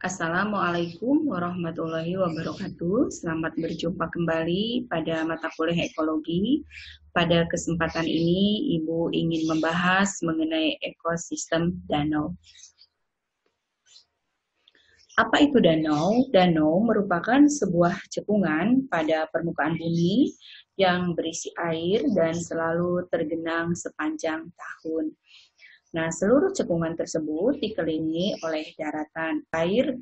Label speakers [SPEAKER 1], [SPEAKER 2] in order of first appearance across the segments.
[SPEAKER 1] Assalamualaikum warahmatullahi wabarakatuh. Selamat berjumpa kembali pada mata kuliah ekologi. Pada kesempatan ini, Ibu ingin membahas mengenai ekosistem danau. Apa itu danau? Danau merupakan sebuah cekungan pada permukaan bumi yang berisi air dan selalu tergenang sepanjang tahun. Nah, seluruh cekungan tersebut dikelilingi oleh daratan air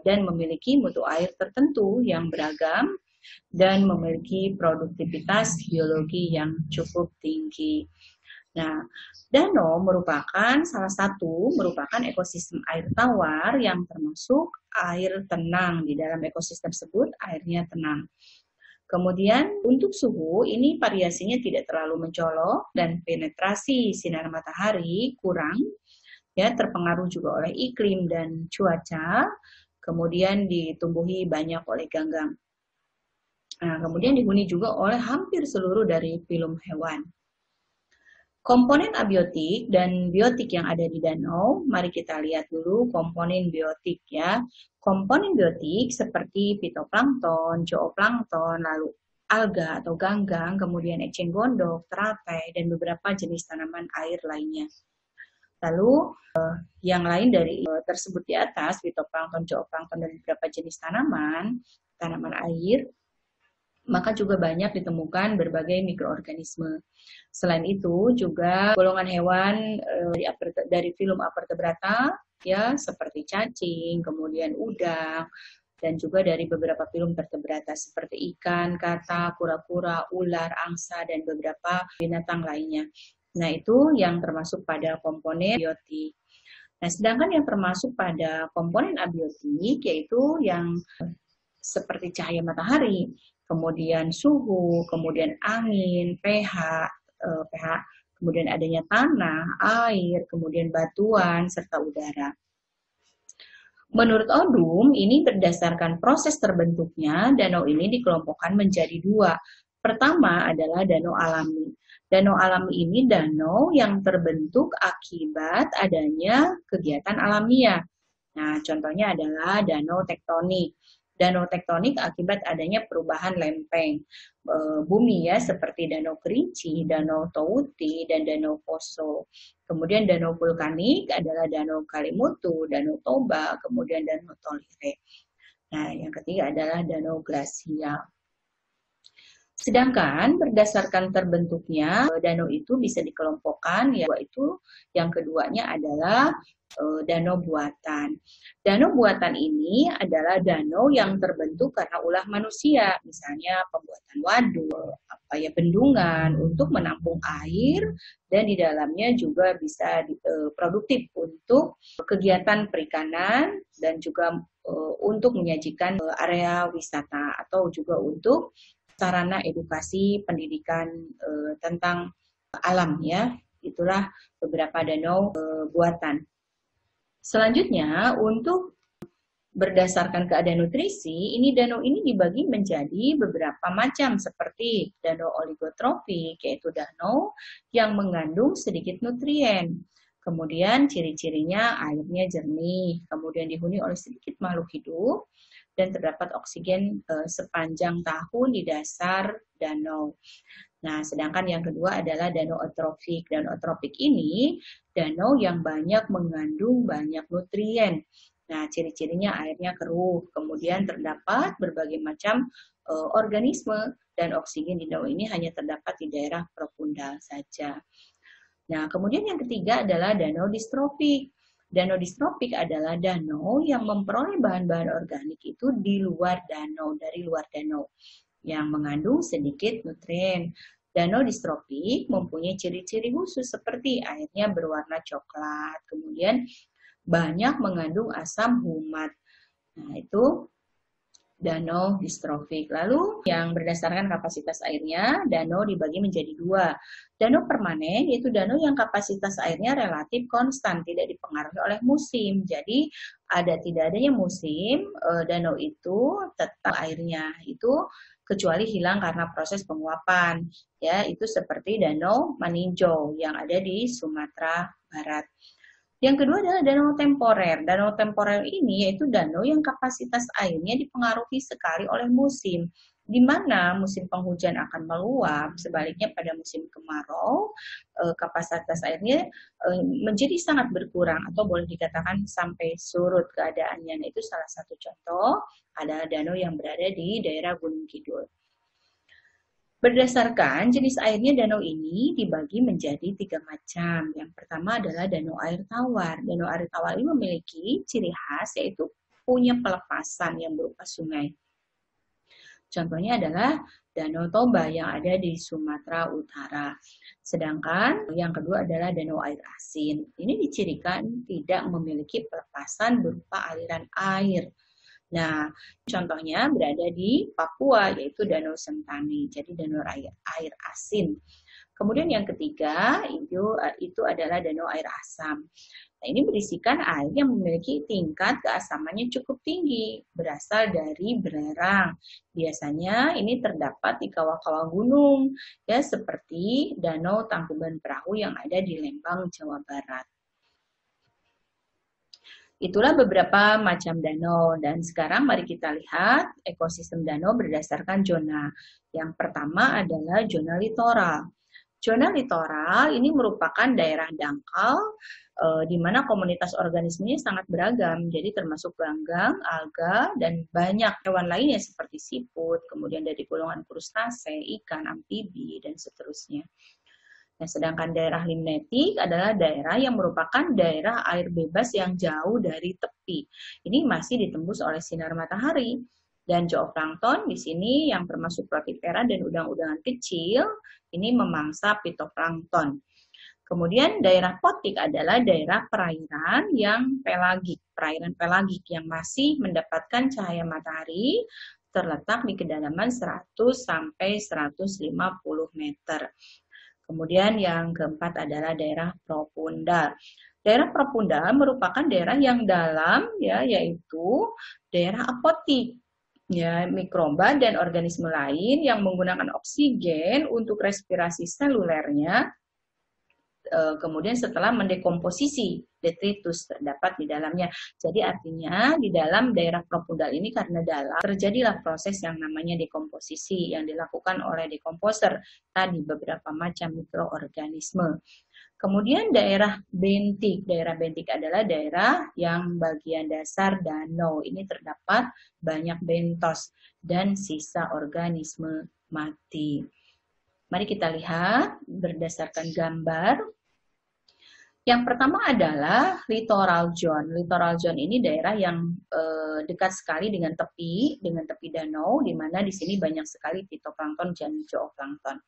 [SPEAKER 1] dan memiliki mutu air tertentu yang beragam dan memiliki produktivitas biologi yang cukup tinggi. Nah, danau merupakan merupakan ekosistem air tawar yang termasuk air tenang. Di dalam ekosistem tersebut airnya tenang. Kemudian untuk suhu ini variasinya tidak terlalu mencolok dan penetrasi sinar matahari kurang, ya terpengaruh juga oleh iklim dan cuaca. Kemudian ditumbuhi banyak oleh ganggang. Nah, kemudian dihuni juga oleh hampir seluruh dari filum hewan. Komponen abiotik dan biotik yang ada di danau, mari kita lihat dulu komponen biotik ya. Komponen biotik seperti fitoplankton, zooplankton, lalu alga atau ganggang, kemudian eceng gondok, teratai, dan beberapa jenis tanaman air lainnya. Lalu yang lain dari tersebut di atas, fitoplankton, zooplankton, dan beberapa jenis tanaman air, maka juga banyak ditemukan berbagai mikroorganisme. Selain itu juga golongan hewan dari filum Avertebrata ya seperti cacing, kemudian udang, dan juga dari beberapa filum vertebrata seperti ikan, kata, kura-kura, ular, angsa, dan beberapa binatang lainnya. Nah, itu yang termasuk pada komponen biotik. Nah, sedangkan yang termasuk pada komponen abiotik yaitu yang seperti cahaya matahari, kemudian suhu, kemudian angin, pH, kemudian adanya tanah, air, kemudian batuan, serta udara. Menurut Odum, ini berdasarkan proses terbentuknya, danau ini dikelompokkan menjadi dua. Pertama adalah danau alami. Danau alami ini danau yang terbentuk akibat adanya kegiatan alamiah. Nah, contohnya adalah danau tektonik. Danau tektonik akibat adanya perubahan lempeng bumi ya, seperti Danau Kerinci, Danau Towuti, dan Danau Poso. Kemudian danau vulkanik adalah Danau Kalimutu, Danau Toba, kemudian Danau Tolire. Nah, yang ketiga adalah danau glasial. Sedangkan berdasarkan terbentuknya danau itu bisa dikelompokkan, yaitu yang keduanya adalah danau buatan. Danau buatan ini adalah danau yang terbentuk karena ulah manusia, misalnya pembuatan waduk, bendungan untuk menampung air, dan di dalamnya juga bisa produktif untuk kegiatan perikanan dan juga untuk menyajikan area wisata atau juga untuk sarana edukasi pendidikan tentang alam ya. Itulah beberapa danau buatan. Selanjutnya, untuk berdasarkan keadaan nutrisi, danau ini dibagi menjadi beberapa macam seperti danau oligotropik, yaitu danau yang mengandung sedikit nutrien. Kemudian ciri-cirinya airnya jernih, kemudian dihuni oleh sedikit makhluk hidup, dan terdapat oksigen sepanjang tahun di dasar danau. Nah, sedangkan yang kedua adalah danau eutrofik. Danau eutrofik ini danau yang banyak mengandung banyak nutrien. Nah, ciri-cirinya airnya keruh, kemudian terdapat berbagai macam organisme, dan oksigen di danau ini hanya terdapat di daerah propundal saja. Nah, kemudian yang ketiga adalah danau distrofik. Danau distrofik adalah danau yang memperoleh bahan-bahan organik itu di luar danau, dari luar danau, yang mengandung sedikit nutrien. Danau distrofik mempunyai ciri-ciri khusus seperti airnya berwarna coklat, kemudian banyak mengandung asam humat. Nah, itu danau distrofik. Lalu yang berdasarkan kapasitas airnya, danau dibagi menjadi dua. Danau permanen yaitu danau yang kapasitas airnya relatif konstan, tidak dipengaruhi oleh musim. Jadi tidak adanya musim, danau itu tetap airnya itu kecuali hilang karena proses penguapan. Ya, itu seperti Danau Maninjau yang ada di Sumatera Barat. Yang kedua adalah danau temporer. Danau temporer ini yaitu danau yang kapasitas airnya dipengaruhi sekali oleh musim, di mana musim penghujan akan meluap, sebaliknya pada musim kemarau kapasitas airnya menjadi sangat berkurang atau boleh dikatakan sampai surut keadaannya. Nah, itu salah satu contoh adalah danau yang berada di daerah Gunung Kidul. Berdasarkan jenis airnya, danau ini dibagi menjadi 3 macam. Yang pertama adalah danau air tawar. Danau air tawar ini memiliki ciri khas yaitu punya pelepasan yang berupa sungai. Contohnya adalah Danau Toba yang ada di Sumatera Utara. Sedangkan yang kedua adalah danau air asin. Ini dicirikan tidak memiliki pelepasan berupa aliran air. Nah, contohnya berada di Papua, yaitu Danau Sentani, jadi danau air asin. Kemudian yang ketiga itu adalah danau air asam. Nah, ini berisikan air yang memiliki tingkat keasamannya cukup tinggi, berasal dari belerang. Biasanya ini terdapat di kawah-kawah gunung, ya seperti Danau Tangkuban Perahu yang ada di Lembang, Jawa Barat. Itulah beberapa macam danau, dan sekarang mari kita lihat ekosistem danau berdasarkan zona. Yang pertama adalah zona litoral. Zona litoral ini merupakan daerah dangkal di mana komunitas organismenya sangat beragam, jadi termasuk ganggang, alga, dan banyak hewan lainnya seperti siput, kemudian dari golongan krustase, ikan, amfibi, dan seterusnya. Nah, sedangkan daerah limnetik adalah daerah yang merupakan daerah air bebas yang jauh dari tepi. Ini masih ditembus oleh sinar matahari. Dan zooplankton di sini yang termasuk protiptera dan udang-udangan kecil, ini memangsa fitoplankton. Kemudian daerah potik adalah daerah perairan yang pelagik, perairan pelagik yang masih mendapatkan cahaya matahari terletak di kedalaman 100 sampai 150 meter. Kemudian yang keempat adalah daerah propundal. Daerah propundal merupakan daerah yang dalam, ya, yaitu daerah apotik, ya, mikroba dan organisme lain yang menggunakan oksigen untuk respirasi selulernya. Kemudian setelah mendekomposisi detritus terdapat di dalamnya. Jadi artinya di dalam daerah propundal ini karena dalam terjadilah proses yang namanya dekomposisi yang dilakukan oleh dekomposer tadi beberapa macam mikroorganisme. Kemudian daerah bentik. Daerah bentik adalah daerah yang bagian dasar danau. Ini terdapat banyak bentos dan sisa organisme mati. Mari kita lihat berdasarkan gambar. Yang pertama adalah littoral zone. Littoral zone ini daerah yang dekat sekali dengan tepi danau, di mana di sini banyak sekali fitoplankton dan zooplankton.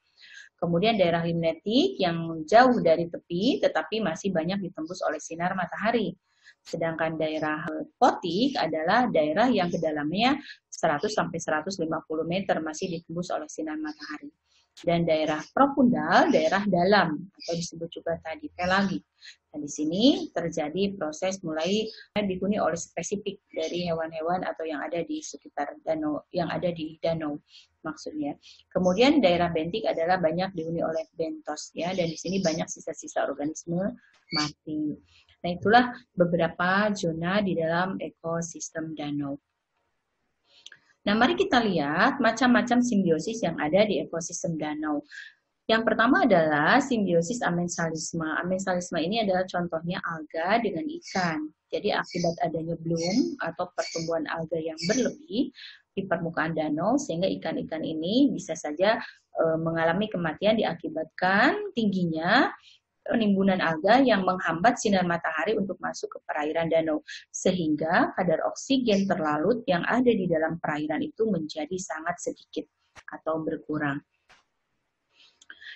[SPEAKER 1] Kemudian daerah limnetik yang jauh dari tepi, tetapi masih banyak ditembus oleh sinar matahari. Sedangkan daerah potik adalah daerah yang kedalamnya 100 sampai 150 meter masih ditembus oleh sinar matahari. Dan daerah propundal, daerah dalam atau disebut juga tadi pelagik. Nah, di sini terjadi proses mulai dihuni oleh spesifik dari hewan-hewan atau yang ada di sekitar danau, yang ada di danau maksudnya. Kemudian daerah bentik adalah banyak dihuni oleh bentos, ya, dan di sini banyak sisa-sisa organisme mati. Nah, itulah beberapa zona di dalam ekosistem danau. Nah, mari kita lihat macam-macam simbiosis yang ada di ekosistem danau. Yang pertama adalah simbiosis amensalisme. Amensalisme ini adalah contohnya alga dengan ikan. Jadi akibat adanya bloom atau pertumbuhan alga yang berlebih di permukaan danau, sehingga ikan-ikan ini bisa saja mengalami kematian diakibatkan tingginya penimbunan alga yang menghambat sinar matahari untuk masuk ke perairan danau, sehingga kadar oksigen terlarut yang ada di dalam perairan itu menjadi sangat sedikit atau berkurang.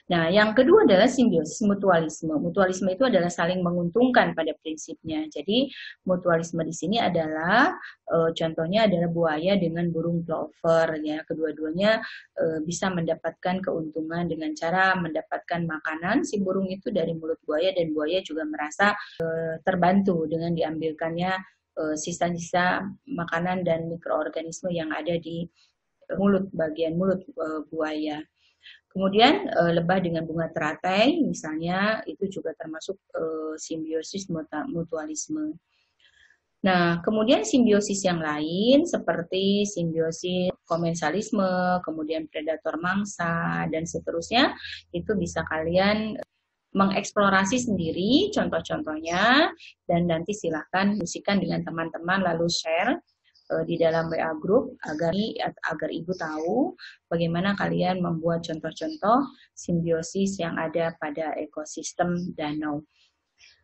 [SPEAKER 1] Nah, yang kedua adalah simbiosis mutualisme. Mutualisme itu adalah saling menguntungkan pada prinsipnya. Jadi, mutualisme di sini adalah contohnya adalah buaya dengan burung plover, ya. Kedua-duanya bisa mendapatkan keuntungan dengan cara mendapatkan makanan si burung itu dari mulut buaya, dan buaya juga merasa terbantu dengan diambilkannya sisa-sisa makanan dan mikroorganisme yang ada di bagian mulut buaya. Kemudian lebah dengan bunga teratai misalnya itu juga termasuk simbiosis mutualisme. Nah, kemudian simbiosis yang lain seperti simbiosis komensalisme, kemudian predator mangsa, dan seterusnya, itu bisa kalian mengeksplorasi sendiri contoh-contohnya, dan nanti silahkan diskusikan dengan teman-teman lalu share di dalam WA group agar ibu tahu bagaimana kalian membuat contoh-contoh simbiosis yang ada pada ekosistem danau.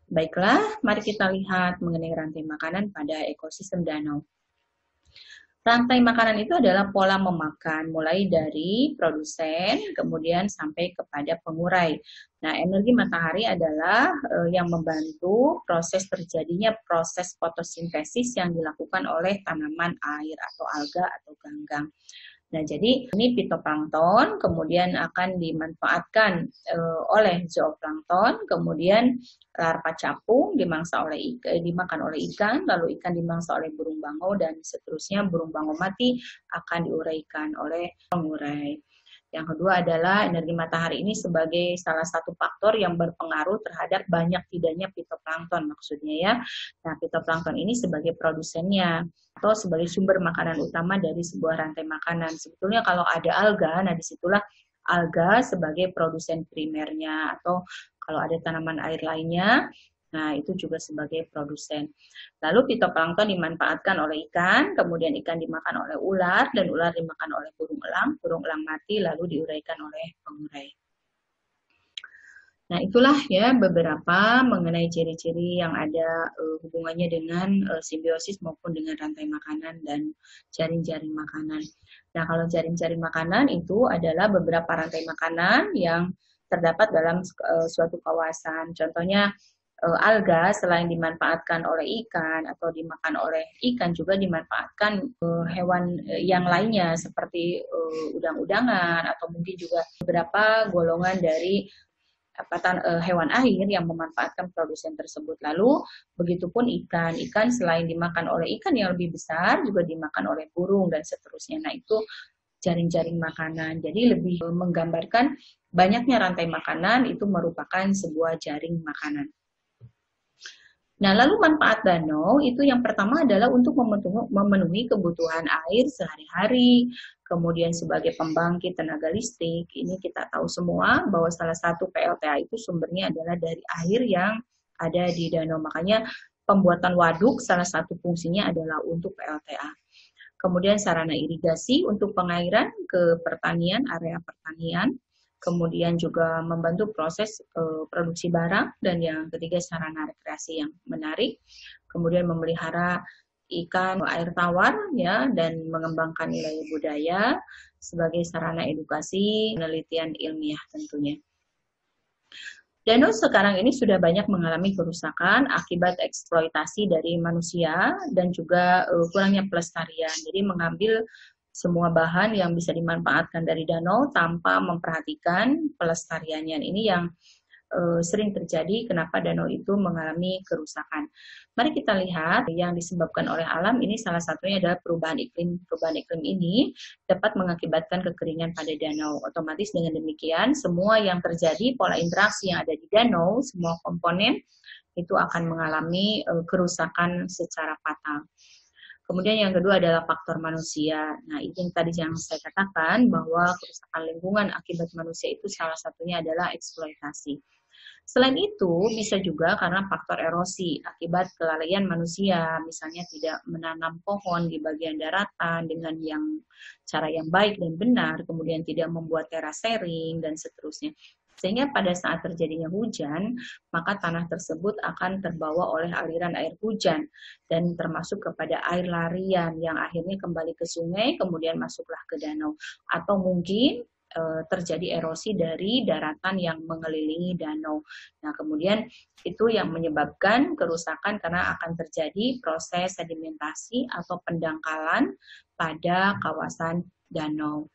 [SPEAKER 1] Baiklah, mari kita lihat mengenai rantai makanan pada ekosistem danau. Rantai makanan itu adalah pola memakan, mulai dari produsen, kemudian sampai kepada pengurai. Nah, energi matahari adalah yang membantu proses terjadinya proses fotosintesis yang dilakukan oleh tanaman air atau alga atau ganggang. Nah, jadi ini fitoplankton kemudian akan dimanfaatkan oleh zooplankton, kemudian larva capung dimakan oleh ikan, lalu ikan dimangsa oleh burung bangau, dan seterusnya burung bangau mati akan diuraikan oleh pengurai. Yang kedua adalah energi matahari ini sebagai salah satu faktor yang berpengaruh terhadap banyak tidaknya fitoplankton maksudnya ya. Nah, fitoplankton ini sebagai produsennya atau sebagai sumber makanan utama dari sebuah rantai makanan. Sebetulnya kalau ada alga, nah disitulah alga sebagai produsen primernya, atau kalau ada tanaman air lainnya, nah itu juga sebagai produsen. Lalu fitoplankton dimanfaatkan oleh ikan, kemudian ikan dimakan oleh ular, dan ular dimakan oleh burung elang mati lalu diuraikan oleh pengurai. Nah, itulah ya beberapa mengenai ciri-ciri yang ada hubungannya dengan simbiosis maupun dengan rantai makanan dan jaring-jaring makanan. Nah, kalau jaring-jaring makanan itu adalah beberapa rantai makanan yang terdapat dalam suatu kawasan. Contohnya alga selain dimanfaatkan oleh ikan atau dimakan oleh ikan juga dimanfaatkan hewan yang lainnya seperti udang-udangan atau mungkin juga beberapa golongan dari hewan air yang memanfaatkan produsen tersebut. Lalu begitupun ikan selain dimakan oleh ikan yang lebih besar juga dimakan oleh burung dan seterusnya. Nah, itu jaring-jaring makanan. Jadi lebih menggambarkan banyaknya rantai makanan itu merupakan sebuah jaring makanan. Nah, lalu manfaat danau itu yang pertama adalah untuk memenuhi kebutuhan air sehari-hari, kemudian sebagai pembangkit tenaga listrik. Ini kita tahu semua bahwa salah satu PLTA itu sumbernya adalah dari air yang ada di danau. Makanya pembuatan waduk salah satu fungsinya adalah untuk PLTA. Kemudian sarana irigasi untuk pengairan ke pertanian, area pertanian. Kemudian juga membantu proses produksi barang, dan yang ketiga sarana rekreasi yang menarik, kemudian memelihara ikan air tawar ya, dan mengembangkan nilai budaya sebagai sarana edukasi penelitian ilmiah tentunya. Danau sekarang ini sudah banyak mengalami kerusakan akibat eksploitasi dari manusia dan juga kurangnya pelestarian. Jadi mengambil semua bahan yang bisa dimanfaatkan dari danau tanpa memperhatikan pelestariannya. Ini yang sering terjadi kenapa danau itu mengalami kerusakan. Mari kita lihat yang disebabkan oleh alam. Ini salah satunya adalah perubahan iklim. Perubahan iklim ini dapat mengakibatkan kekeringan pada danau. Otomatis dengan demikian semua yang terjadi, pola interaksi yang ada di danau, semua komponen itu akan mengalami kerusakan secara fatal. Kemudian yang kedua adalah faktor manusia. Nah, itu yang tadi yang saya katakan bahwa kerusakan lingkungan akibat manusia itu salah satunya adalah eksploitasi. Selain itu, bisa juga karena faktor erosi akibat kelalaian manusia, misalnya tidak menanam pohon di bagian daratan dengan cara yang baik dan benar, kemudian tidak membuat terasering dan seterusnya. Sehingga pada saat terjadinya hujan, maka tanah tersebut akan terbawa oleh aliran air hujan dan termasuk kepada air larian yang akhirnya kembali ke sungai, kemudian masuklah ke danau. Atau mungkin terjadi erosi dari daratan yang mengelilingi danau. Nah, kemudian itu yang menyebabkan kerusakan karena akan terjadi proses sedimentasi atau pendangkalan pada kawasan danau.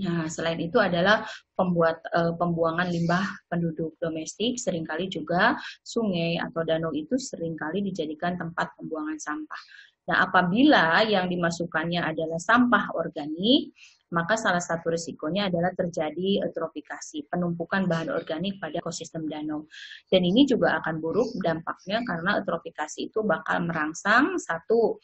[SPEAKER 1] Nah, selain itu adalah pembuangan limbah penduduk domestik, seringkali juga sungai atau danau itu seringkali dijadikan tempat pembuangan sampah. Nah, apabila yang dimasukkannya adalah sampah organik, maka salah satu risikonya adalah terjadi eutrofikasi, penumpukan bahan organik pada ekosistem danau. Dan ini juga akan buruk dampaknya karena eutrofikasi itu bakal merangsang satu,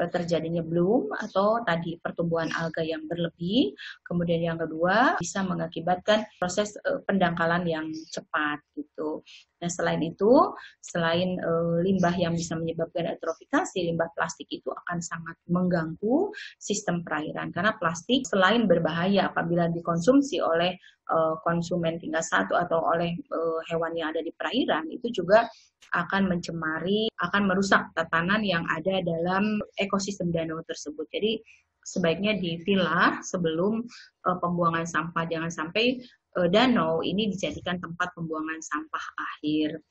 [SPEAKER 1] terjadinya bloom atau tadi pertumbuhan alga yang berlebih. Kemudian yang kedua bisa mengakibatkan proses pendangkalan yang cepat gitu. Nah selain itu, selain limbah yang bisa menyebabkan eutrofikasi, limbah plastik itu akan sangat mengganggu sistem perairan karena plastik selain berbahaya apabila dikonsumsi oleh konsumen tingkat satu atau oleh hewan yang ada di perairan, itu juga akan mencemari, akan merusak tatanan yang ada dalam ekosistem danau tersebut. Jadi sebaiknya dipilah sebelum pembuangan sampah. Jangan sampai danau ini dijadikan tempat pembuangan sampah akhir.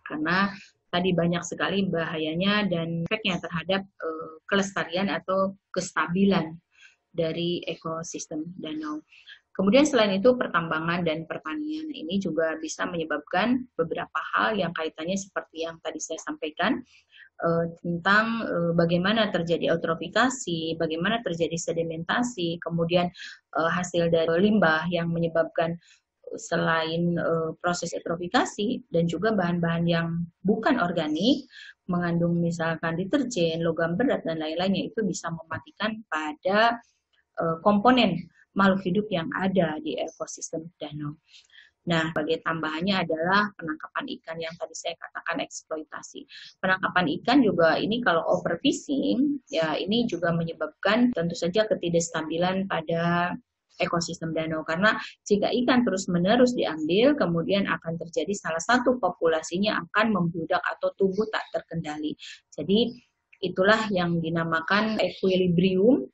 [SPEAKER 1] Karena tadi banyak sekali bahayanya dan efeknya terhadap kelestarian atau kestabilan dari ekosistem danau. Kemudian selain itu pertambangan dan pertanian ini juga bisa menyebabkan beberapa hal yang kaitannya seperti yang tadi saya sampaikan tentang bagaimana terjadi eutrofikasi, bagaimana terjadi sedimentasi, kemudian hasil dari limbah yang menyebabkan selain proses eutrofikasi dan juga bahan-bahan yang bukan organik mengandung misalkan deterjen, logam berat dan lain-lainnya itu bisa mematikan pada komponen makhluk hidup yang ada di ekosistem danau. Nah, sebagai tambahannya adalah penangkapan ikan yang tadi saya katakan eksploitasi. Penangkapan ikan juga ini kalau overfishing, ya ini juga menyebabkan tentu saja ketidakstabilan pada ekosistem danau. Karena jika ikan terus-menerus diambil, kemudian akan terjadi salah satu populasinya akan membludak atau tumbuh tak terkendali. Jadi itulah yang dinamakan equilibrium.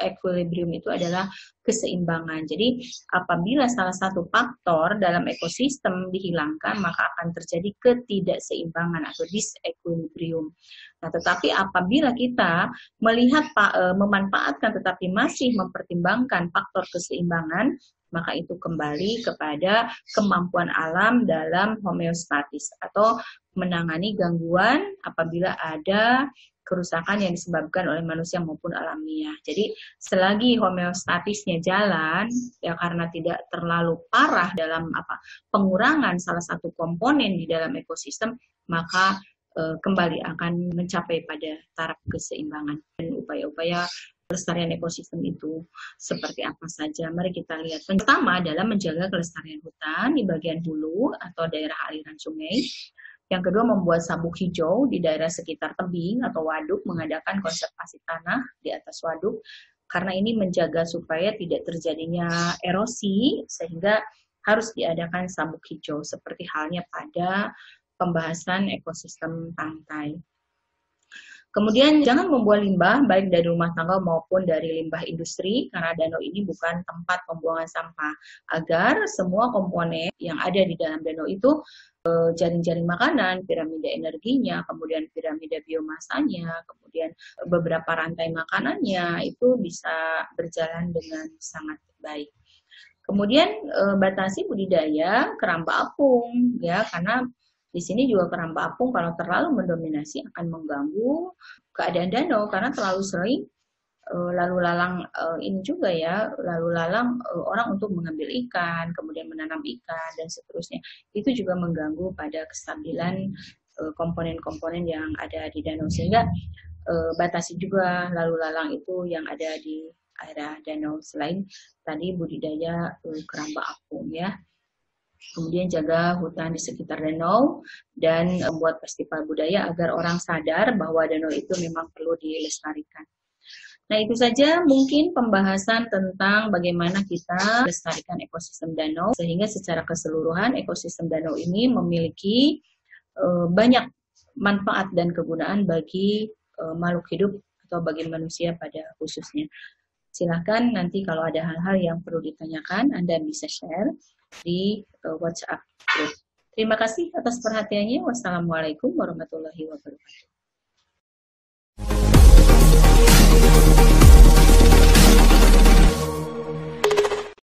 [SPEAKER 1] Equilibrium itu adalah keseimbangan. Jadi apabila salah satu faktor dalam ekosistem dihilangkan, maka akan terjadi ketidakseimbangan atau disequilibrium. Nah, tetapi apabila kita melihat memanfaatkan tetapi masih mempertimbangkan faktor keseimbangan, maka itu kembali kepada kemampuan alam dalam homeostatis atau menangani gangguan apabila ada kerusakan yang disebabkan oleh manusia maupun alamiah. Jadi selagi homeostatisnya jalan, ya karena tidak terlalu parah dalam pengurangan salah satu komponen di dalam ekosistem, maka kembali akan mencapai pada taraf keseimbangan. Dan upaya-upaya pelestarian ekosistem itu seperti apa saja? Mari kita lihat. Pertama adalah menjaga kelestarian hutan di bagian hulu atau daerah aliran sungai. Yang kedua, membuat sabuk hijau di daerah sekitar tebing atau waduk, mengadakan konservasi tanah di atas waduk, karena ini menjaga supaya tidak terjadinya erosi, sehingga harus diadakan sabuk hijau, seperti halnya pada pembahasan ekosistem pantai. Kemudian jangan membuang limbah baik dari rumah tangga maupun dari limbah industri karena danau ini bukan tempat pembuangan sampah. Agar semua komponen yang ada di dalam danau itu jaring-jaring makanan, piramida energinya, kemudian piramida biomasanya, kemudian beberapa rantai makanannya itu bisa berjalan dengan sangat baik. Kemudian batasi budidaya keramba apung ya karena di sini juga keramba apung kalau terlalu mendominasi akan mengganggu keadaan danau karena terlalu sering lalu lalang ini juga ya lalu lalang orang untuk mengambil ikan, kemudian menanam ikan dan seterusnya. Itu juga mengganggu pada kestabilan komponen-komponen yang ada di danau sehingga batasi juga lalu lalang itu yang ada di area danau selain tadi budidaya keramba apung ya. Kemudian jaga hutan di sekitar danau dan membuat festival budaya agar orang sadar bahwa danau itu memang perlu dilestarikan. Nah itu saja mungkin pembahasan tentang bagaimana kita melestarikan ekosistem danau sehingga secara keseluruhan ekosistem danau ini memiliki banyak manfaat dan kegunaan bagi makhluk hidup atau bagi manusia pada khususnya. Silakan nanti kalau ada hal-hal yang perlu ditanyakan Anda bisa share di WhatsApp group. Terima kasih atas perhatiannya. Wassalamualaikum warahmatullahi wabarakatuh.